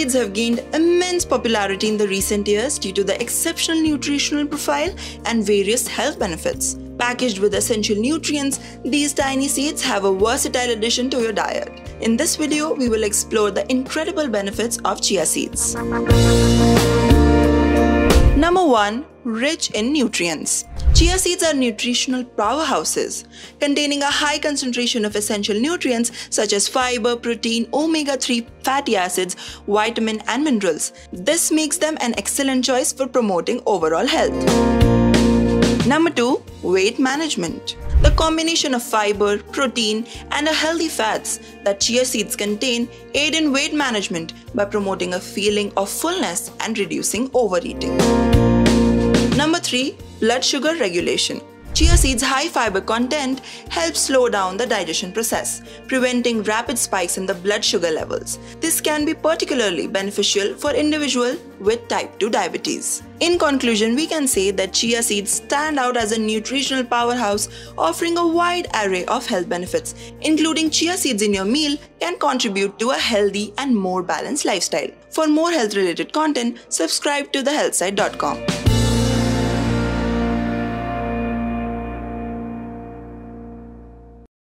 seeds have gained immense popularity in the recent years due to the exceptional nutritional profile and various health benefits. Packaged with essential nutrients, these tiny seeds have a versatile addition to your diet. In this video, we will explore the incredible benefits of chia seeds. Number 1. Rich in nutrients. Chia seeds are nutritional powerhouses, containing a high concentration of essential nutrients such as fiber, protein, omega-3 fatty acids, vitamin and minerals. This makes them an excellent choice for promoting overall health. Number 2. Weight management. The combination of fiber, protein, and healthy fats that chia seeds contain aid in weight management by promoting a feeling of fullness and reducing overeating. Number 3. Blood sugar regulation. Chia seeds' high fiber content helps slow down the digestion process, preventing rapid spikes in the blood sugar levels. This can be particularly beneficial for individuals with type 2 diabetes. In conclusion, we can say that chia seeds stand out as a nutritional powerhouse, offering a wide array of health benefits. Including chia seeds in your meal can contribute to a healthy and more balanced lifestyle. For more health-related content, subscribe to TheHealthSite.com.